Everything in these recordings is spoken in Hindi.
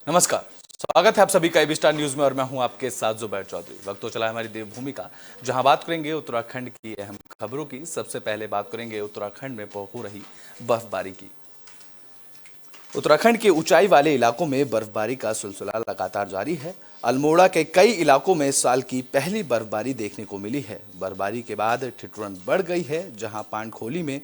नमस्कार, स्वागत है आप सभी का एबी स्टार न्यूज में और मैं हूं आपके साथ जुबैर चौधरी। वक्त तो चला है हमारी देवभूमि का, जहां बात करेंगे उत्तराखंड की अहम खबरों की। सबसे पहले बात करेंगे उत्तराखंड में हो रही बर्फबारी की। उत्तराखंड के ऊंचाई वाले इलाकों में बर्फबारी का सिलसिला लगातार जारी है। अल्मोड़ा के कई इलाकों में साल की पहली बर्फबारी देखने को मिली है। बर्फबारी के बाद ठिठुरन बढ़ गई है, जहां पांडखोली में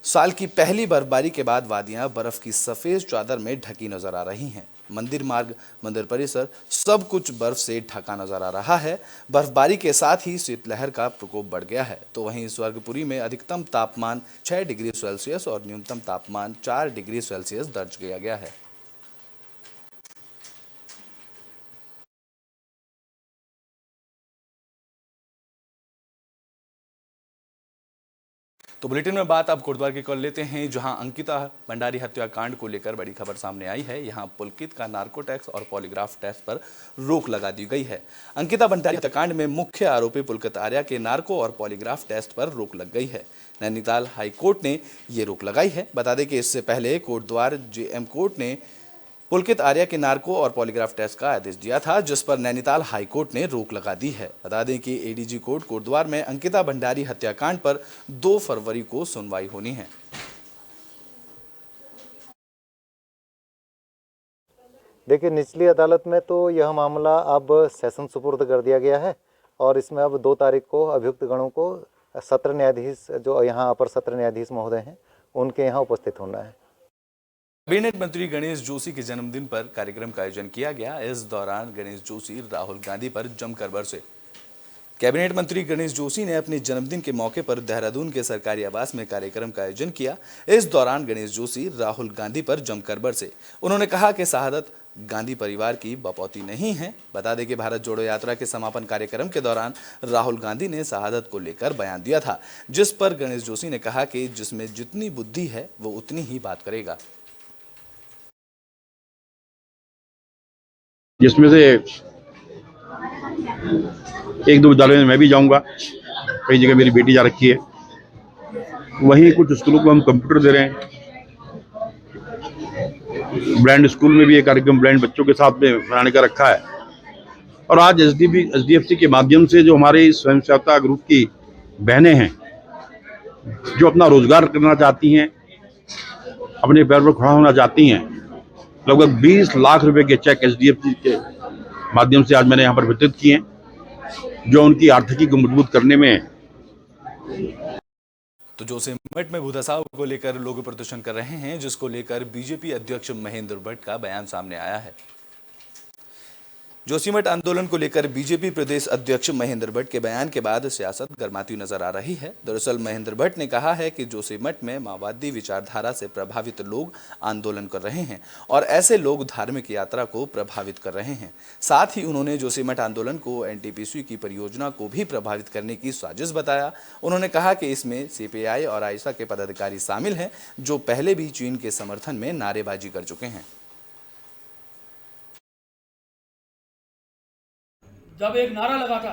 साल की पहली बर्फबारी के बाद वादियां बर्फ की सफेद चादर में ढकी नजर आ रही हैं। मंदिर मार्ग, मंदिर परिसर, सब कुछ बर्फ से ढका नजर आ रहा है। बर्फबारी के साथ ही शीतलहर का प्रकोप बढ़ गया है। तो वहीं स्वर्गपुरी में अधिकतम तापमान 6 डिग्री सेल्सियस और न्यूनतम तापमान 4 डिग्री सेल्सियस दर्ज किया गया है। तो बुलेटिन में बात अब कोटद्वार की कर लेते हैं, जहां अंकिता भंडारी हत्याकांड को लेकर बड़ी खबर सामने आई है। यहां पुलकित का नार्को टेस्ट और पॉलीग्राफ टेस्ट पर रोक लगा दी गई है। अंकिता भंडारी हत्याकांड में मुख्य आरोपी पुलकित आर्या के नार्को और पॉलीग्राफ टेस्ट पर रोक लग गई है। नैनीताल हाईकोर्ट ने ये रोक लगाई है। बता दें कि इससे पहले कोटद्वार जेएम कोर्ट ने पुलकित आर्या के नार्को और पॉलीग्राफ टेस्ट का आदेश दिया था, जिस पर नैनीताल हाईकोर्ट ने रोक लगा दी है। बता दें कि एडीजी कोर्ट कोटद्वार में अंकिता भंडारी हत्याकांड पर 2 फरवरी को सुनवाई होनी है। देखिए, निचली अदालत में तो यह मामला अब सेशन सुपुर्द कर दिया गया है और इसमें अब 2 तारीख को अभियुक्त गणों को सत्र न्यायाधीश, जो यहाँ अपर सत्र न्यायाधीश महोदय हैं, उनके यहाँ उपस्थित होना है। कैबिनेट मंत्री गणेश जोशी के जन्मदिन पर कार्यक्रम का आयोजन किया गया। इस दौरान गणेश जोशी राहुल गांधी पर जमकर बरसे। कैबिनेट मंत्री गणेश जोशी ने अपने जन्मदिन के मौके पर देहरादून के सरकारी आवास में कार्यक्रम का आयोजन किया। इस दौरान गणेश जोशी राहुल गांधी पर जमकर बरसे। उन्होंने कहा कि शहादत गांधी परिवार की बपौती नहीं है। बता दें कि भारत जोड़ो यात्रा के समापन कार्यक्रम के दौरान राहुल गांधी ने शहादत को लेकर बयान दिया था, जिस पर गणेश जोशी ने कहा कि जिसमें जितनी बुद्धि है वो उतनी ही बात करेगा। जिसमें से 1-2 विद्यालयों में मैं भी जाऊंगा, कई जगह मेरी बेटी जा रखी है, वहीं कुछ स्कूलों को हम कंप्यूटर दे रहे हैं। ब्लाइंड स्कूल में भी ये कार्यक्रम ब्लाइंड बच्चों के साथ में बनाने का रखा है। और आज एसडीएफसी के माध्यम से जो हमारे स्वयं सहायता ग्रुप की बहनें हैं, जो अपना रोजगार करना चाहती हैं, अपने पैर पर खड़ा होना चाहती हैं, लगभग 20 लाख रुपए के चेक एसडीएफसी के माध्यम से आज मैंने यहाँ पर वितरित किए हैं, जो उनकी आर्थिकी को मजबूत करने में। तो जोशीमठ में भूदसाव को लेकर लोग प्रदर्शन कर रहे हैं, जिसको लेकर बीजेपी अध्यक्ष महेंद्र भट्ट का बयान सामने आया है। जोशीमठ आंदोलन को लेकर बीजेपी प्रदेश अध्यक्ष महेंद्र भट्ट के बयान के बाद सियासत गर्माती नजर आ रही है। दरअसल महेंद्र भट्ट ने कहा है कि जोशीमठ में माओवादी विचारधारा से प्रभावित लोग आंदोलन कर रहे हैं और ऐसे लोग धार्मिक यात्रा को प्रभावित कर रहे हैं। साथ ही उन्होंने जोशीमठ आंदोलन को एनटीपीसी की परियोजना को भी प्रभावित करने की साजिश बताया। उन्होंने कहा कि इसमें सीपीआई और आईएसआई के पदाधिकारी शामिल हैं, जो पहले भी चीन के समर्थन में नारेबाजी कर चुके हैं। जब एक नारा लगा था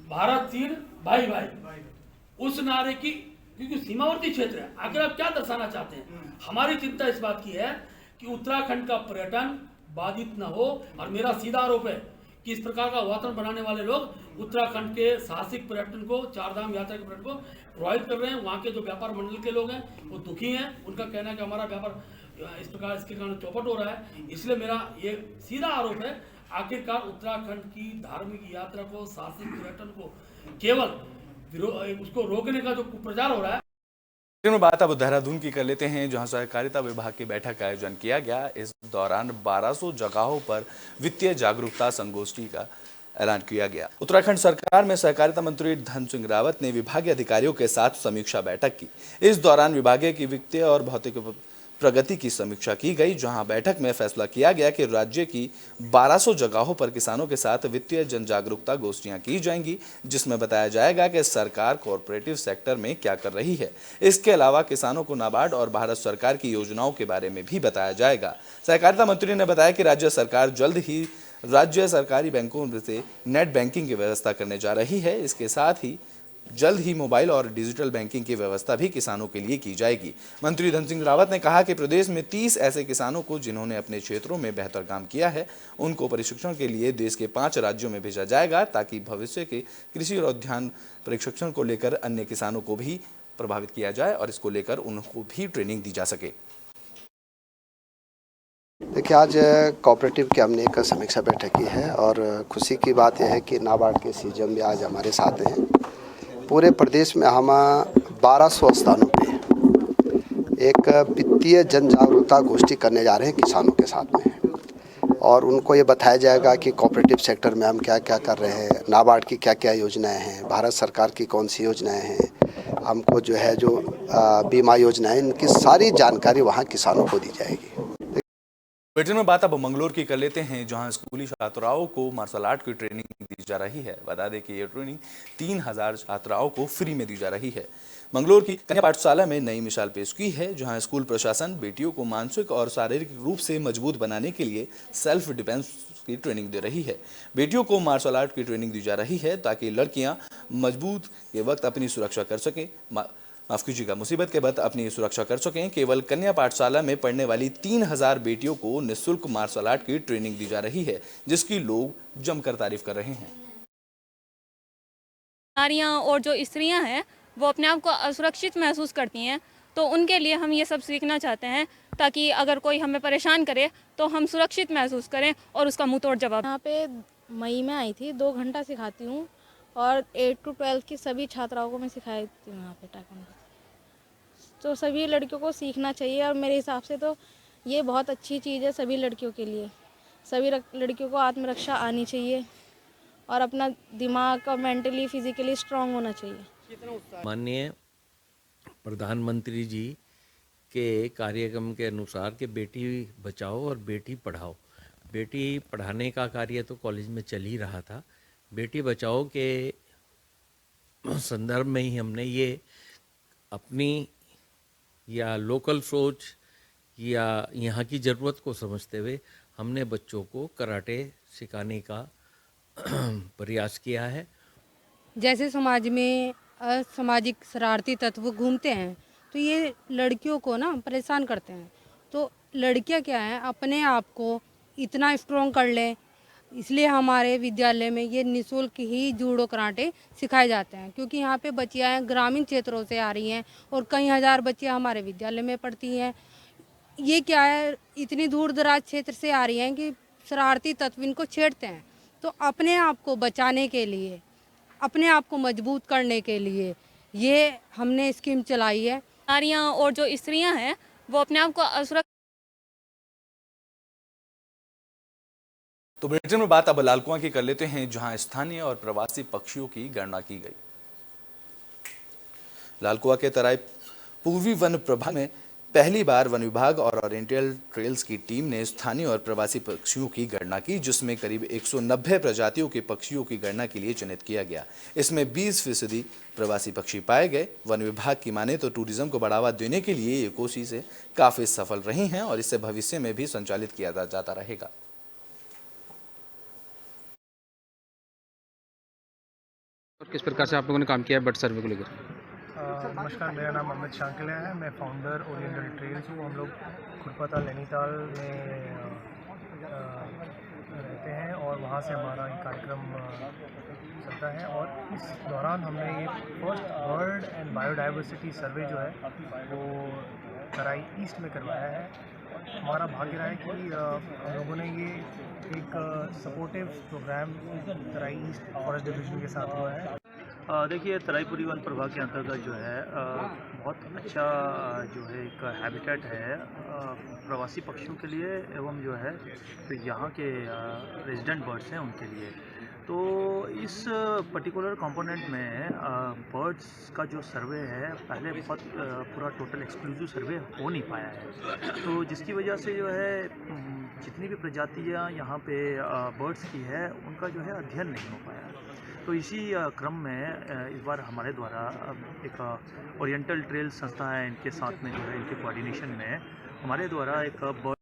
भारत चीन भाई भाई, उस नारे की, क्योंकि सीमावर्ती क्षेत्र है, आखिर आप क्या दर्शाना चाहते हैं? हमारी चिंता इस बात की है कि उत्तराखंड का पर्यटन बाधित न हो। और मेरा सीधा आरोप है कि इस प्रकार का वातावरण बनाने वाले लोग उत्तराखंड के साहसिक पर्यटन को, चारधाम यात्रा के पर्यटन को प्रभावित कर रहे हैं। वहाँ के जो व्यापार मंडल के लोग हैं वो दुखी हैं। उनका कहना है कि हमारा व्यापार इस प्रकार इसके कारण चौपट हो रहा है। इसलिए मेरा ये सीधा आरोप है, आखिरकार उत्तराखंड की धार्मिक यात्रा को, साहसिक पर्यटन को केवल उसको रोकने का जो प्रचार हो रहा है। में बात अब देहरादून की कर लेते हैं, जहां सहकारिता विभाग की बैठक का आयोजन किया गया। इस दौरान 1200 जगहों पर वित्तीय जागरूकता संगोष्ठी का ऐलान किया गया। उत्तराखंड सरकार में सहकारिता मंत्री धन सिंह रावत ने विभागीय अधिकारियों के साथ समीक्षा बैठक की। इस दौरान विभागीय की वित्तीय और भौतिक प्रगति की समीक्षा की गई, जहां बैठक में फैसला किया गया कि राज्य की 1200 जगहों पर किसानों के साथ वित्तीय जन जागरूकता गोष्ठियां की जाएंगी, जिसमें बताया जाएगा कि सरकार कॉरपोरेटिव सेक्टर में क्या कर रही है। इसके अलावा किसानों को नाबार्ड और भारत सरकार की योजनाओं के बारे में भी बताया जाएगा। सहकारिता मंत्री ने बताया कि राज्य सरकार जल्द ही राज्य सरकारी बैंकों से नेट बैंकिंग की व्यवस्था करने जा रही है। इसके साथ ही जल्द ही मोबाइल और डिजिटल बैंकिंग की व्यवस्था भी किसानों के लिए की जाएगी। मंत्री धन सिंह रावत ने कहा कि प्रदेश में 30 ऐसे किसानों को जिन्होंने अपने क्षेत्रों में बेहतर काम किया है, उनको प्रशिक्षण के लिए देश के 5 राज्यों में भेजा जाएगा, ताकि भविष्य के कृषि और उद्यान प्रशिक्षण को लेकर अन्य किसानों को भी प्रभावित किया जाए और इसको लेकर उनको भी ट्रेनिंग दी जा सके। देखिए, आज कोऑपरेटिव की हमने एक समीक्षा बैठक की है और खुशी की बात यह है कि नाबार्ड के सीजन भी आज हमारे साथ हैं। पूरे प्रदेश में हम 1200 स्थानों पे एक वित्तीय जन जागरूकता गोष्ठी करने जा रहे हैं किसानों के साथ में, और उनको ये बताया जाएगा कि कोऑपरेटिव सेक्टर में हम क्या क्या कर रहे हैं, नाबार्ड की क्या क्या योजनाएं हैं, भारत सरकार की कौन सी योजनाएं हैं, हमको जो है जो बीमा योजनाएं, इनकी सारी जानकारी वहाँ किसानों को दी जाएगी। बुलेटिन में बात अब मंगलोर की कर लेते हैं, जहां स्कूली छात्राओं को मार्शल आर्ट की ट्रेनिंग दी जा रही है। बता दें कि ये ट्रेनिंग 3000 छात्राओं को फ्री में दी जा रही है। मंगलोर की कन्या पाठशाला में नई मिसाल पेश की है, जहां स्कूल प्रशासन बेटियों को मानसिक और शारीरिक रूप से मजबूत बनाने के लिए सेल्फ डिफेंस की ट्रेनिंग दे रही है। बेटियों को मार्शल आर्ट की ट्रेनिंग दी जा रही है ताकि लड़कियां मजबूत के वक्त अपनी सुरक्षा कर सकें, माफ कीजिएगा, मुसीबत के वक्त अपनी सुरक्षा कर सकें। केवल कन्या पाठशाला में पढ़ने वाली 3000 बेटियों को निःशुल्क मार्शल आर्ट की ट्रेनिंग दी जा रही है, जिसकी लोग जमकर तारीफ कर रहे हैं। नारियां और जो स्त्रियां हैं वो अपने आप को असुरक्षित महसूस करती हैं, तो उनके लिए हम ये सब सीखना चाहते हैं ताकि अगर कोई हमें परेशान करे तो हम सुरक्षित महसूस करें और उसका मुंह तोड़ जवाब। यहाँ पे मई में आई थी, 2 घंटा सिखाती हूँ और 8 to 12 की सभी छात्राओं को मैं सिखाती हूँ यहाँ पे ताइक्वांडो। तो सभी लड़कियों को सीखना चाहिए और मेरे हिसाब से तो ये बहुत अच्छी चीज़ है सभी लड़कियों के लिए। सभी लड़कियों को आत्मरक्षा आनी चाहिए और अपना दिमाग का मेंटली फिजिकली स्ट्रांग होना चाहिए। माननीय प्रधानमंत्री जी के कार्यक्रम के अनुसार कि बेटी बचाओ और बेटी पढ़ाओ, बेटी पढ़ाने का कार्य तो कॉलेज में चल ही रहा था, बेटी बचाओ के संदर्भ में ही हमने ये अपनी या लोकल सोच या यहाँ की ज़रूरत को समझते हुए हमने बच्चों को कराटे सिखाने का प्रयास किया है। जैसे समाज में असामाजिक शरारती तत्व घूमते हैं तो ये लड़कियों को ना परेशान करते हैं, तो लड़कियां क्या हैं अपने आप को इतना स्ट्रॉन्ग कर लें, इसलिए हमारे विद्यालय में ये निःशुल्क ही जूडो कराटे सिखाए जाते हैं। क्योंकि यहाँ पे बच्चियाँ ग्रामीण क्षेत्रों से आ रही हैं और कई हज़ार बच्चियाँ हमारे विद्यालय में पढ़ती हैं। ये क्या है, इतनी दूर दराज क्षेत्र से आ रही हैं कि शरारती तत्व इनको छेड़ते हैं। तो अपने आप को बचाने के लिए, अपने आप को मजबूत करने के लिए ये हमने स्कीम चलाई है। नारियां और जो स्त्रियां हैं वो अपने आप को असुरक्षित। तो बुलेटिन में बात अब लालकुआं की कर लेते हैं, जहां स्थानीय और प्रवासी पक्षियों की गणना की गई। लालकुआं के तराई पूर्वी वन प्रभाग में पहली बार वन विभाग और ओरिएंटल ट्रेल्स की टीम ने स्थानीय और प्रवासी पक्षियों की गणना की, जिसमें करीब 190 प्रजातियों के पक्षियों की गणना के लिए चयनित किया गया। इसमें 20% प्रवासी पक्षी पाए गए। वन विभाग की माने तो टूरिज्म को बढ़ावा देने के लिए ये कोशिशें काफी सफल रही हैं और इसे भविष्य में भी संचालित किया जाता रहेगा। किस प्रकार से आप लोगों ने काम किया है बर्ड सर्वे को लेकर? नमस्कार, मेरा नाम अमित शांकले है, मैं फाउंडर ओरिएंटल ट्रेल्स हूँ। हम लोग खुरपता नैनीताल में रहते हैं और वहाँ से हमारा ये कार्यक्रम चलता है और इस दौरान हमने ये फर्स्ट बर्ड एंड बायोडाइवर्सिटी सर्वे जो है वो तराई ईस्ट में करवाया है। हमारा भाग्य रहा है कि हम लोगों ने ये एक सपोर्टिव प्रोग्राम तराई ईस्ट फॉरेस्ट डिवीजन के साथ हुआ है। देखिए, तराईपुरी वन प्रभाग के अंतर्गत जो है बहुत अच्छा जो है एक हैबिटेट है प्रवासी पक्षियों के लिए एवं जो है तो यहाँ के रेजिडेंट बर्ड्स हैं उनके लिए। तो इस पर्टिकुलर कंपोनेंट में बर्ड्स का जो सर्वे है पहले बहुत पूरा टोटल एक्सक्लूसिव सर्वे हो नहीं पाया है, तो जिसकी वजह से जो है जितनी भी प्रजातियाँ यहाँ पे बर्ड्स की है उनका जो है अध्ययन नहीं हो पाया। तो इसी क्रम में इस बार हमारे द्वारा एक ओरिएंटल ट्रेल संस्था है, इनके साथ में जो है इनके कोऑर्डिनेशन में हमारे द्वारा एक तो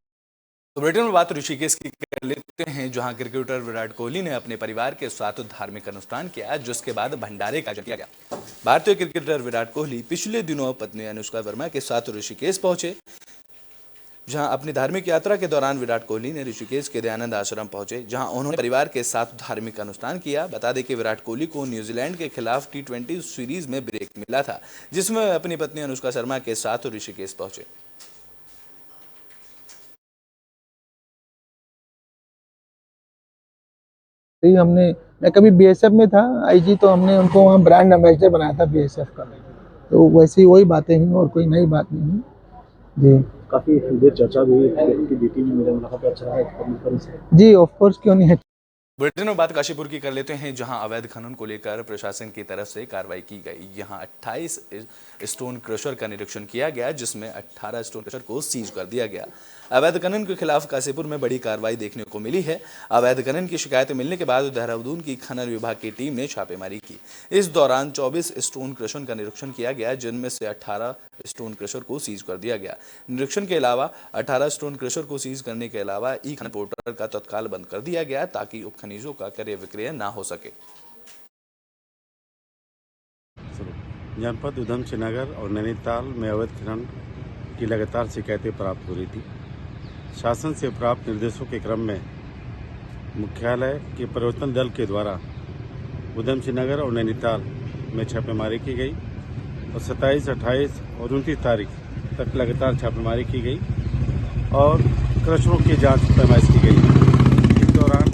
बुलेटिन में बात ऋषिकेश की कर लेते हैं, जहां क्रिकेटर विराट कोहली ने अपने परिवार के साथ धार्मिक अनुष्ठान किया, जिसके बाद भंडारे का आयोजन किया गया। भारतीय क्रिकेटर विराट कोहली पिछले दिनों पत्नी अनुष्का वर्मा के साथ ऋषिकेश पहुंचे, जहां अपनी धार्मिक यात्रा के दौरान विराट कोहली ने ऋषिकेश के दयानंद आश्रम पहुंचे, जहां उन्होंने परिवार के साथ धार्मिक अनुष्ठान किया। बता दें कि विराट कोहली को न्यूजीलैंड के खिलाफ T20 सीरीज में ब्रेक मिला था, जिसमें वह अपनी पत्नी अनुष्का शर्मा के साथ ऋषिकेश पहुंचे। मैं कभी बीएसएफ में था आईजी, तो हमने उनको वहाँ ब्रांड एम्बेसडर बनाया था बीएसएफ का, तो वैसी वही बातें हैं और कोई नई बात नहीं है जी। काफ़ी देर चर्चा भी हुई कि बेटी ने मेरा मुलाकात अच्छा है जी, ऑफ कोर्स, क्यों नहीं है। बुलेटिन में बात काशीपुर की कर लेते हैं, जहां अवैध खनन को लेकर प्रशासन की तरफ से कार्रवाई की गई। यहां 28 स्टोन क्रशर का निरीक्षण किया गया, जिसमें 18 स्टोन क्रशर को सीज कर दिया गया। अवैध खनन के खिलाफ काशीपुर में बड़ी कार्रवाई देखने को मिली है। अवैध खनन की शिकायत मिलने के बाद देहरादून की खनन विभाग की टीम ने छापेमारी की। इस दौरान 24 स्टोन क्रशर का निरीक्षण किया गया, जिनमें से 18 स्टोन क्रशर को सीज कर दिया गया। निरीक्षण के अलावा 18 स्टोन क्रशर को सीज करने के अलावा ई खनन पोर्टल का तत्काल बंद कर दिया गया, ताकि उपखनिजों का क्रय विक्रय ना हो सके। जनपद उधम सिंह नगर और नैनीताल में अवैध खनन की लगातार शिकायतें प्राप्त हो रही थी। शासन से प्राप्त निर्देशों के क्रम में मुख्यालय के प्रवर्तन दल के द्वारा उधम सिंह नगर और नैनीताल में छापेमारी की गई और 27, 28 और 29 तारीख तक लगातार छापेमारी की गई और क्रशरों की जांच पैमाइश की गई। इस दौरान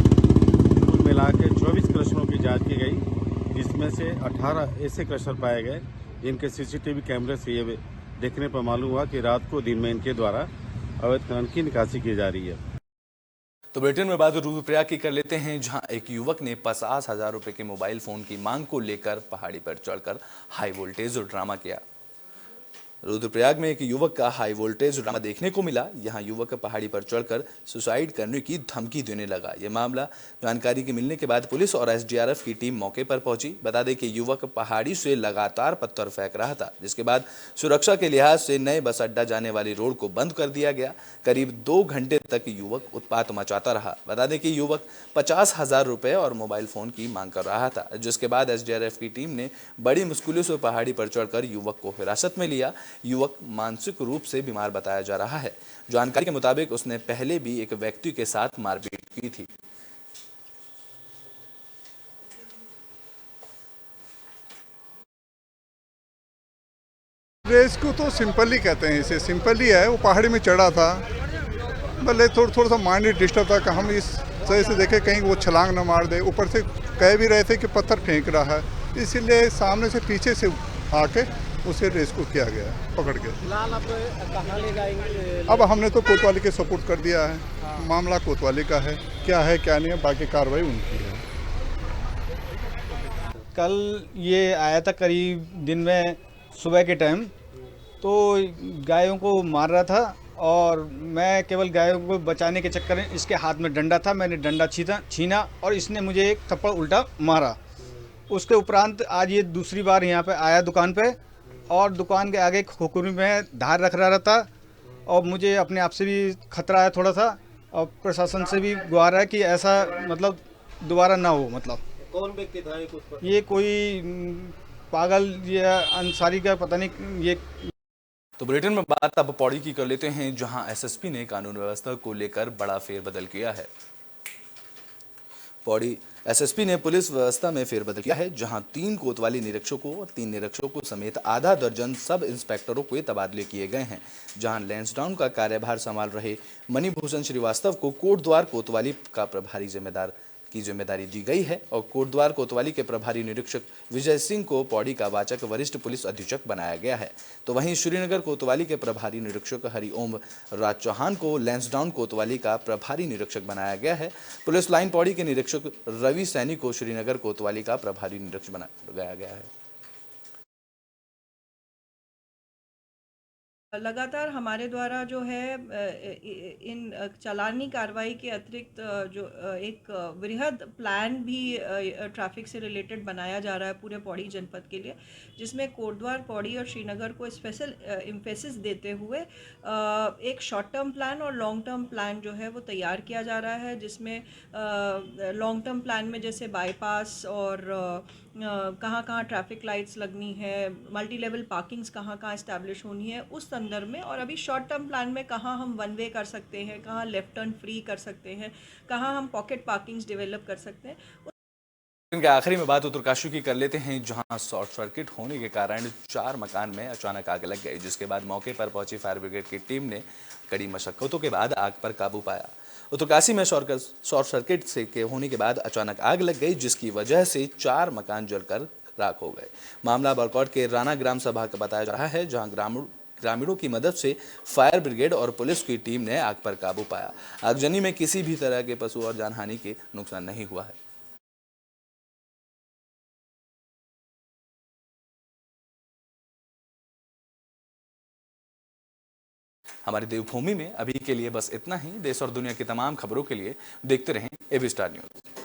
कुल मिला के 24 क्रशरों की जांच की गई, जिसमें से 18 ऐसे क्रशर पाए गए जिनके सीसीटीवी कैमरे से ये देखने पर मालूम हुआ कि रात को दिन में इनके द्वारा अवैध खनन की निकासी की जा रही है। तो बुलेटिन में बात रुद्रप्रयाग की कर लेते हैं, जहां एक युवक ने 50,000 रुपए के मोबाइल फोन की मांग को लेकर पहाड़ी पर चढ़कर हाई वोल्टेज ड्रामा किया। रुद्रप्रयाग में एक युवक का हाई वोल्टेज ड्रामा देखने को मिला। यहां युवक पहाड़ी पर चढ़कर सुसाइड करने की धमकी देने लगा। यह मामला जानकारी के मिलने के बाद पुलिस और एसडीआरएफ की टीम मौके पर पहुंची। बता दें कि युवक पहाड़ी से लगातार पत्थर फेंक रहा था, जिसके बाद सुरक्षा के लिहाज से नए बस अड्डा जाने वाली रोड को बंद कर दिया गया। करीब 2 घंटे तक युवक उत्पात मचाता रहा। बता दें कि युवक 50,000 रुपए और मोबाइल फोन की मांग कर रहा था, जिसके बाद एसडीआरएफ की टीम ने बड़ी मुश्किलों से पहाड़ी पर चढ़कर युवक को हिरासत में लिया। युवक मानसिक रूप से बीमार बताया जा रहा है। जानकारी के मुताबिक उसने पहले भी एक व्यक्ति के साथ मारपीट की थी। रेस को तो सिंपल ही कहते हैं, इसे सिंपल ही है। वो पहाड़ी में चढ़ा था, भले थोड़ा सा माइंड डिस्टर्ब था कि हम इस तरह से देखे कहीं वो छलांग न मार दे। ऊपर से कह भी रहे थे कि पत्थर फेंक रहा है, इसीलिए सामने से पीछे से आके उसे रेस्क्यू किया गया, पकड़ के। फिलहाल आप कहाँ ले जाएंगे? अब हमने तो कोतवाली के सपोर्ट कर दिया है। मामला कोतवाली का है, क्या नहीं है, बाकी कार्रवाई उनकी है। कल ये आया था करीब दिन में सुबह के टाइम, तो गायों को मार रहा था और मैं केवल गायों को बचाने के चक्कर में इसके हाथ में डंडा था, मैंने डंडा छीना और इसने मुझे एक थप्पड़ उल्टा मारा। उसके उपरांत आज ये दूसरी बार यहाँ पे आया दुकान पे और दुकान के आगे खोखुरी में धार रख रहा था और मुझे अपने आप से भी खतरा है थोड़ा सा, और प्रशासन से भी गुहार है कि ऐसा मतलब दोबारा ना हो। मतलब कौन व्यक्ति था ये कोई पागल या अंसारी का पता नहीं ये। तो बुलेटिन में बात अब पौड़ी की कर लेते हैं, जहां एसएसपी ने कानून व्यवस्था को लेकर बड़ा फेरबदल किया है। पौड़ी एसएसपी ने पुलिस व्यवस्था में फेरबदल किया है, जहां 3 कोतवाली निरीक्षकों और 3 निरीक्षकों समेत आधा दर्जन सब इंस्पेक्टरों के तबादले किए गए हैं। जहां लैंसडाउन का कार्यभार संभाल रहे मणिभूषण श्रीवास्तव को कोटद्वार कोतवाली का प्रभारी जिम्मेदारी दी गई है और कोटद्वार कोतवाली के प्रभारी निरीक्षक विजय सिंह को पौड़ी का वाचक वरिष्ठ पुलिस अधीक्षक बनाया गया है। तो वहीं श्रीनगर कोतवाली के प्रभारी निरीक्षक हरिओम राज चौहान को लैंसडाउन कोतवाली का प्रभारी निरीक्षक बनाया गया है। पुलिस लाइन पौड़ी के निरीक्षक रवि सैनी को श्रीनगर कोतवाली का प्रभारी निरीक्षक बनाया गया है। लगातार हमारे द्वारा जो है इन चालानी कार्रवाई के अतिरिक्त जो एक वृहद प्लान भी ट्रैफिक से रिलेटेड बनाया जा रहा है पूरे पौड़ी जनपद के लिए, जिसमें कोटद्वार, पौड़ी और श्रीनगर को स्पेशल एम्फेसिस देते हुए एक शॉर्ट टर्म प्लान और लॉन्ग टर्म प्लान जो है वो तैयार किया जा रहा है, जिसमें लॉन्ग टर्म प्लान में जैसे बाईपास और कहाँ कहाँ ट्रैफिक लाइट्स लगनी है, मल्टी लेवल पार्किंग्स कहाँ कहाँ इस्टेब्लिश होनी है, उस संदर्भ में, और अभी शॉर्ट टर्म प्लान में कहाँ हम वन वे कर सकते हैं, कहाँ लेफ्ट टर्न फ्री कर सकते हैं, कहाँ हम पॉकेट पार्किंग्स डेवलप कर सकते हैं। इनके आखिरी में बात उत्तरकाशी की कर लेते हैं, जहां शॉर्ट सर्किट होने के कारण 4 मकान में अचानक आग लग गई, जिसके बाद मौके पर पहुंची फायर ब्रिगेड की टीम ने कड़ी मशक्कतों के बाद आग पर काबू पाया। उत्तरकाशी में शॉर्ट सर्किट के होने के बाद अचानक आग लग गई, जिसकी वजह से 4 मकान जलकर राख हो गए। मामला बरकौट के राना ग्राम सभा का बताया जा रहा है, जहां ग्रामीणों की मदद से फायर ब्रिगेड और पुलिस की टीम ने आग पर काबू पाया। आगजनी में किसी भी तरह के पशु और जानहानि के नुकसान नहीं हुआ है। हमारी देवभूमि में अभी के लिए बस इतना ही। देश और दुनिया की तमाम खबरों के लिए देखते रहें एबी स्टार न्यूज़।